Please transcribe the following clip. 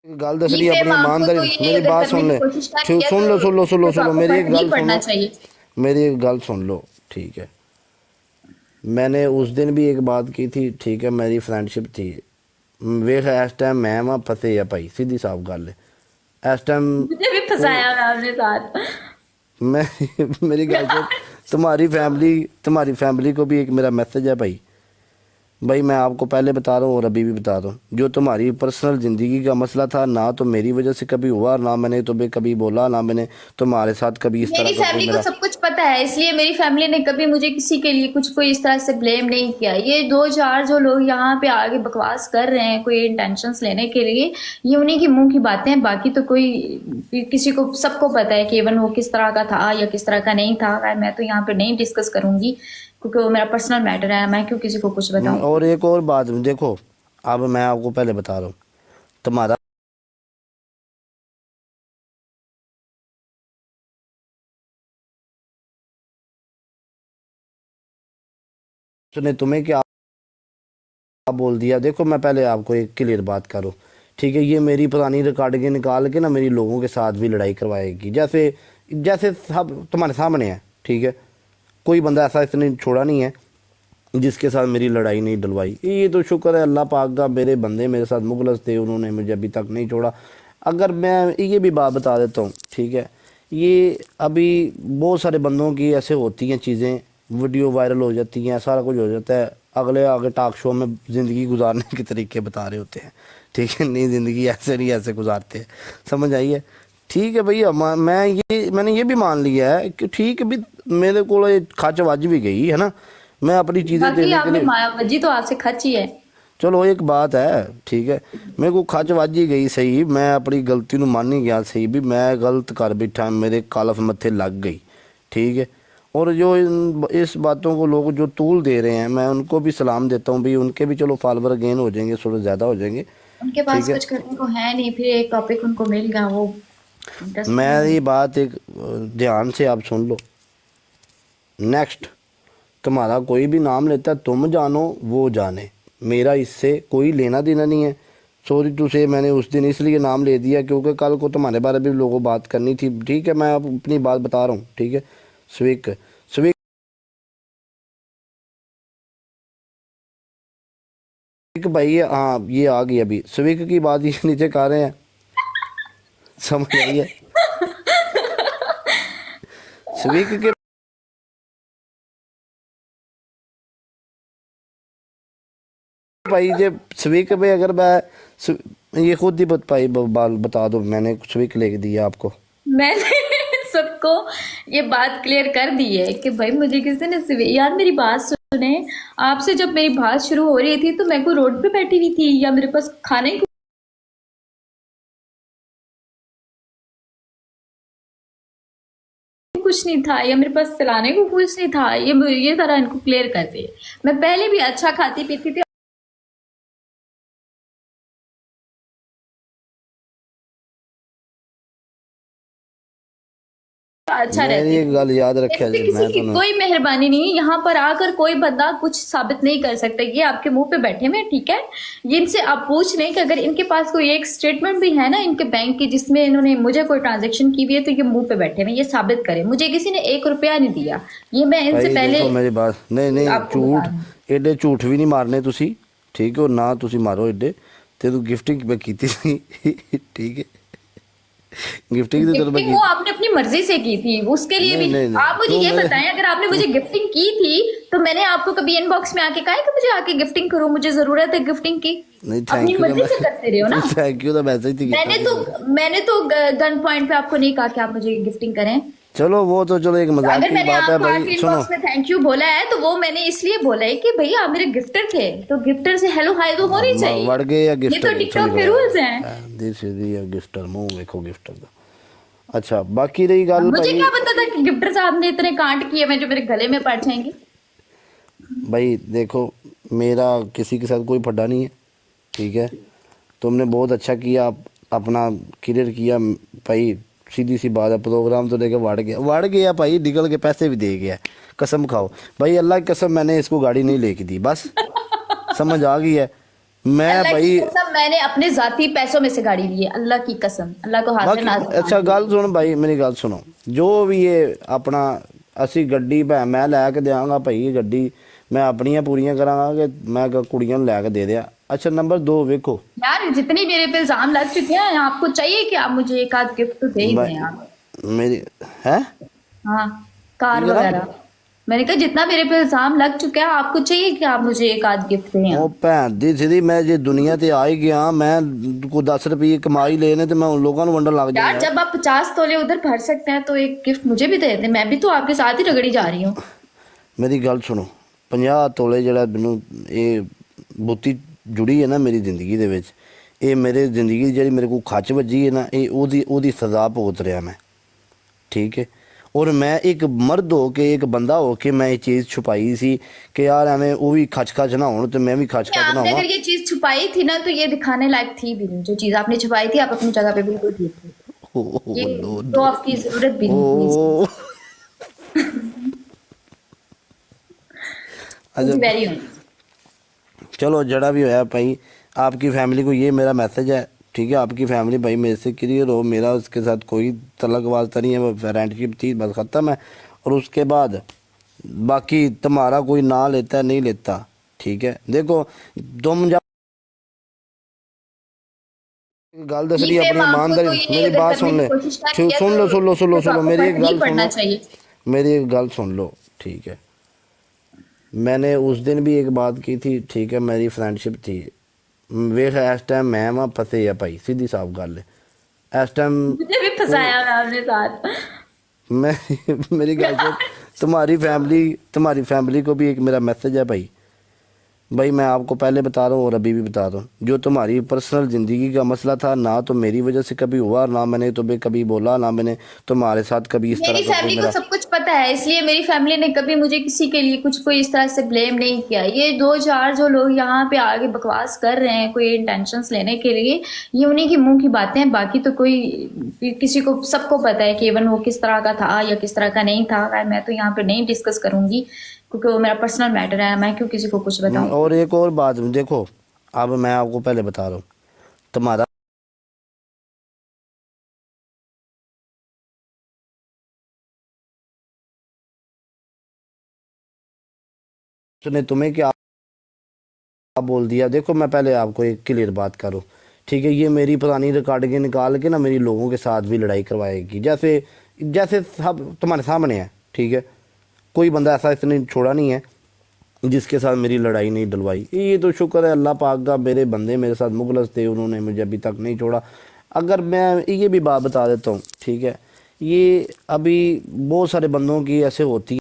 गल दस रही ये अपनी फेम आपको ईमानदारी तो ये मेरी अगर बात करने सुन की ले। कोशिश कर रही है सुन लो सुन लो सुन लो तो सुन लो आपको मेरी फर्क एक नहीं गल सुन पड़ना लो। चाहिए। मेरी एक गल सुन लो ठीक है। मैंने उस दिन भी एक बात की थी ठीक है, मेरी फ्रेंडशिप थी। वेख इस टाइम मैं वहाँ फसे है भाई, सीधी साफ गल है इस टाइम। मुझे भी कोई फंसाया मैं अपने साथ। मैं मेरी गल सुन। तुम्हारी फैमिली को भी एक मेरा मैसेज है भाई। भाई मैं आपको पहले बता रहा हूँ और अभी भी बता रहा हूँ, जो तुम्हारी पर्सनल ज़िंदगी का मसला था ना तो मेरी वजह से कभी हुआ, ना मैंने तुम्हें कभी बोला, ना मैंने तुम्हारे साथ कभी इस तरह मेरी का कोई फैमिली को मेरा। सब कुछ पता है, इसलिए मेरी फैमिली ने कभी मुझे किसी के लिए कुछ कोई इस तरह से ब्लेम नहीं किया। ये दो चार जो लोग यहाँ पे आगे बकवास कर रहे हैं कोई इंटेंशंस लेने के लिए, ये उन्हीं की मुंह की बातें हैं। बाकी तो कोई किसी को सबको पता है कि इवन वो किस तरह का था या किस तरह का नहीं था। मैं तो यहाँ पे नहीं डिस्कस करूंगी क्योंकि वो मेरा पर्सनल मैटर है। मैं क्यों किसी को कुछ बताऊं। और एक और बात देखो, अब मैं आपको पहले बता रहा हूँ, तुम्हारा उसने तुम्हें क्या बोल दिया। देखो मैं पहले आपको एक क्लियर बात करूँ ठीक है, ये मेरी पुरानी रिकॉर्डिंग निकाल के ना मेरी लोगों के साथ भी लड़ाई करवाएगी, जैसे जैसे सब तुम्हारे सामने है ठीक है। कोई बंदा ऐसा इसने छोड़ा नहीं है जिसके साथ मेरी लड़ाई नहीं डलवाई। ये तो शुक्र है अल्लाह पाक का, मेरे बंदे मेरे साथ मुखलस थे, उन्होंने मुझे अभी तक नहीं छोड़ा। अगर मैं ये भी बात बता देता हूँ ठीक है, ये अभी बहुत सारे बंदों की ऐसे होती हैं चीज़ें, वीडियो वायरल हो जाती हैं, सारा कुछ हो जाता है, अगले आगे टॉक शो में ज़िंदगी गुजारने के तरीके बता रहे होते हैं ठीक है। नहीं ज़िंदगी ऐसे नहीं ऐसे गुजारते हैं, समझ आई है। ठीक है भैया, मैंने ये भी मान लिया है कि ठीक है भी मेरे को खच वज भी गई है ना, मैं अपनी चीज़ें बाकी देने के आपने लिए। मायावती तो आपसे खची है। चलो एक बात है ठीक है, मेरे को खच वज ही गई सही, मैं अपनी गलती ਨੂੰ मान ही गया सही भी मैं गलत कर बैठा, मेरे कालफ मत्थे लग गई ठीक है। और जो इस बातों को लोग जो तूल दे रहे हैं, मैं उनको भी सलाम देता हूँ भी, उनके भी चलो फॉलोवर गेन हो जाएंगे, थोड़े ज़्यादा हो जाएंगे उनके ठीक पास है। कुछ करने को है नहीं, फिर एक टॉपिक उनको मिल गया, वो इंटरेस्टिंग हो मेरी गया। बात एक ध्यान से आप सुन लो। नेक्स्ट, तुम्हारा कोई भी नाम लेता है, तुम जानो वो जाने, मेरा इससे कोई लेना देना नहीं है। सॉरी टू से मैंने उस दिन इसलिए नाम ले दिया क्योंकि कल को तुम्हारे बारे में भी लोगों बात करनी थी ठीक है। मैं अब अपनी बात बता रहा हूँ ठीक है। स्विक स्विक भाई, हाँ ये आ गई अभी स्विक की बात, ये नीचे कर रहे हैं, समझ आई है। स्विक के भाई जे स्विक पे अगर मैं ये खुद ही बता दो, मैंने स्विक लेके दिया आपको। मैंने सबको ये बात क्लियर कर दी है कि भाई मुझे किसी ने यार मेरी बात सुने। आपसे जब मेरी बात शुरू हो रही थी तो मैं कोई रोड पे बैठी हुई थी या मेरे पास खाने को कुछ नहीं था या मेरे पास चलाने को कुछ नहीं था। ये सारा इनको क्लियर कर दे। मैं पहले भी अच्छा खाती पीती थी, अच्छा मेरी रहती एक थी। गल याद रखा इससे जी, किसी मैं की तो कोई मेहरबानी नहीं। यहाँ पर आकर कोई बंदा कुछ साबित नहीं कर सकता। ये आपके मुंह पे बैठे हुए हैं, ठीक है। ये इनसे आप पूछ लें कि अगर इनके पास कोई एक स्टेटमेंट भी है ना इनके बैंक की जिसमें इन्होंने मुझे कोई ट्रांजेक्शन की हुई है तो ये मुंह पे बैठे हुए हैं, ये साबित करें। मुझे किसी ने 1 रुपया नहीं दिया। ये मैं इनसे भाई पहले देखो मेरी बात, नहीं नहीं आपको बता झूठ, रही हूँ। एडे झूठ भी नहीं मारने तुसी ठीक है, और ना तुसी मारो एडे। ते तू गिफ्टिंग मैं की थी ठीक है, गिफ्टिंग तो तेरे मैं गिफ्टिंग की। वो आपने अपनी मर्जी से की थी, उसके लिए नहीं भी नहीं नहीं आप मुझे तू ये मेरे बताएं। अगर आपने तू मुझे गिफ्टिंग की थी तो मैंने आपको कभी इनबॉक्स में आके कहा है कि मुझे आके गिफ्टिंग करो, मुझे जरूरत है गिफ्टिंग की। नहीं अपनी थैंक यू तो मर्जी मैं से करते रहे हो तू ना। थैंक यू तो मैसेज ही किया सी मैंने। मैंने तो गन पॉइंट पे आपको नहीं कहा कि आप मुझे गिफ्टिंग करें। चलो वो तो चलो एक तो मजाक अगर की मैंने बात है आपको भाई, आके सुनो। इनबॉक्स में थैंक यू बोला है तो वो मैंने इसलिए बोला है कि भैया आप मेरे गिफ्टर थे तो गिफ्टर से हेलो हाय तो होनी वड़ चाहिए। गए या ये गिफ्टर तो चली टिकटॉक के रूल्स हैं। गया दिस इज या गिफ्टर, मुंह देखो गिफ्टर का। अच्छा बाकी रही गल मुझे भाई, क्या पता था कि गिफ्टर साहब ने इतने कांड किए हुए जो मेरे गले में पड़ जाएंगे। भाई देखो मेरा किसी के साथ कोई फड्डा नहीं है ठीक है। तुमने बहुत अच्छा किया, अपना क्लियर किया भाई, सीधी सी बात है। प्रोग्राम तो लेके वाड़ गया भाई, निकल के पैसे भी दे गया, कसम खाओ भाई अल्लाह की कसम, मैंने इसको गाड़ी नहीं लेके दी, बस समझ आ गई है। मैं अल्लाह की भाई कसम मैंने अपने जाती पैसों में से गाड़ी ली है, अल्लाह की कसम, अल्लाह को हाजिर बाकी नाज़िर अच्छा मानती गल सुन भाई, मेरी गल सुनो, जो भी ये अपना ਅਸੀਂ ਗੱਡੀ ਮੈਂ ਲੈ ਕੇ ਦਿਆਂਗਾ ਭਾਈ, ਇਹ ਗੱਡੀ ਮੈਂ ਆਪਣੀਆਂ ਪੂਰੀਆਂ ਕਰਾਂਗਾ ਕਿ ਮੈਂ ਕੁੜੀਆਂ ਨੂੰ ਲੈ ਕੇ ਦੇ ਦਿਆਂ। अच्छा नंबर 2 देखो हूँ। यार जितनी मेरे पे इल्जाम लग चुके हैं, आपको चाहिए कि आप मुझे एक आध गिफ्ट तो दे ही दें आप। मेरी है हाँ, की कार करा वगैरह। मैंने कहा जितना मेरे पे इल्जाम लग चुका है, आपको चाहिए कि आप मुझे एक आध गिफ्ट दें ਉਹ आप। ਭੈਣ ਦੀ ਸਿੱਧੀ, ਮੈਂ ਜੇ ਦੁਨੀਆ ਤੇ ਆ ਹੀ ਗਿਆ, ਮੈਂ ਕੋਈ 10 ਰੁਪਏ ਕਮਾ ਹੀ ਲਏ ਨੇ ਤੇ ਮੈਂ उन लोगों ਨੂੰ ਵੰਡਣ ਲੱਗ ਜਾਣਾ यार यार। जब आप 50 तोले उधर भर सकते हैं तो एक गिफ्ट मुझे भी दे दें, मैं भी तो आपके साथ ही रगड़ी जा रही हूँ। ਮੇਰੀ ਗੱਲ ਸੁਣੋ, 50 ਤੋਲੇ ਜਿਹੜਾ ਮੈਨੂੰ ਇਹ ਬੁੱਤੀ ਜੁੜੀ ਹੈ ਨਾ ਮੇਰੀ ਜ਼ਿੰਦਗੀ ਦੇ ਵਿੱਚ, ਇਹ ਮੇਰੇ ਜ਼ਿੰਦਗੀ ਦੀ ਜਿਹੜੀ ਮੇਰੇ ਕੋਲ ਖੱਚ ਵੱਜੀ ਹੈ ਨਾ, ਇਹ ਉਹਦੀ ਸਜ਼ਾ ਭੁਗਤ ਰਿਹਾ ਮੈਂ, ਠੀਕ ਹੈ। ਔਰ ਮੈਂ ਇੱਕ ਮਰਦ ਹੋ ਕੇ, ਇੱਕ ਬੰਦਾ ਹੋ ਕੇ ਮੈਂ ਇਹ ਚੀਜ਼ ਛੁਪਾਈ ਸੀ ਕਿ ਯਾਰ ਐਵੇਂ ਉਹ ਵੀ ਖਚ ਨਾ ਹੋਣ ਤੇ मैं भी खच ना आपने होवां। अगर ये चीज छुपाई थी ना, तो ये दिखाने लायक थी भी नहीं। जो चीज आपने छुपाई थी, आप अपनी जगह पे बिल्कुल ठीक थे। ये नो शो ऑफ की जरूरत भी नहीं थी इसमें। ओ अच्छा वेरी चलो जड़ा भी होया भाई, आपकी फैमिली को ये मेरा मैसेज है, ठीक है। आपकी फैमिली भाई मेरे से क्लियर हो, मेरा उसके साथ कोई तलक वास्ता नहीं है, वो फ्रेंडशिप थी बस ख़त्म है। और उसके बाद बाकी तुम्हारा कोई ना लेता है नहीं लेता, ठीक है। देखो तुम जब गल दस रही अपनी ईमानदारी, तो ये मेरी अगर बात करने सुन की ले, कोशिश ना किया सुन लो तो सुन लो सुन लो तो सुन लो, आपको मेरी फर्क एक नहीं गल सुन पड़ना लो, चाहिए। मेरी एक गल सुन लो, ठीक है। मैंने उस दिन भी एक बात की थी, ठीक है, मेरी फ्रेंडशिप थी। वेख इस टाइम मैं वहाँ फंसे है भाई, सीधी साफ गल है इस टाइम। मुझे भी फंसाया मैं अपने साथ। मैं मेरी गल सुन, तुम्हारी फैमिली को भी एक मेरा मैसेज है भाई। भाई मैं आपको पहले बता रहा हूँ और अभी भी बता रहा हूँ, जो तुम्हारी पर्सनल ज़िंदगी का मसला था ना, तो मेरी वजह से कभी हुआ, ना मैंने तुम्हें कभी बोला, ना मैंने तुम्हारे साथ कभी इस तरह मेरी का कोई फैमिली को मेरा। सब कुछ पता है, इसलिए मेरी फैमिली ने कभी मुझे किसी के लिए कुछ कोई इस तरह से ब्लेम नहीं किया। ये दो चार जो लोग यहाँ पे आगे बकवास कर रहे हैं कोई इंटेंशंस लेने के लिए, ये उन्हीं की मुंह की बातें हैं। बाकी तो कोई किसी को, सबको पता है कि इवन वो किस तरह का था या किस तरह का नहीं था। मैं तो यहाँ पे नहीं डिस्कस करूंगी क्योंकि वो मेरा पर्सनल मैटर है, मैं क्यों किसी को कुछ बताऊं। और एक और बात देखो, अब मैं आपको पहले बता रहा हूँ, तुम्हारा उसने तुम्हें क्या बोल दिया। देखो मैं पहले आपको एक क्लियर बात करूँ, ठीक है। ये मेरी पुरानी रिकॉर्डिंग निकाल के ना मेरी लोगों के साथ भी लड़ाई करवाएगी, जैसे जैसे सब तुम्हारे सामने है, ठीक है। कोई बंदा ऐसा इसने छोड़ा नहीं है जिसके साथ मेरी लड़ाई नहीं डलवाई। ये तो शुक्र है अल्लाह पाक का, मेरे बंदे मेरे साथ मुखलस थे, उन्होंने मुझे अभी तक नहीं छोड़ा। अगर मैं ये भी बात बता देता हूँ, ठीक है, ये अभी बहुत सारे बंदों की ऐसे होती है।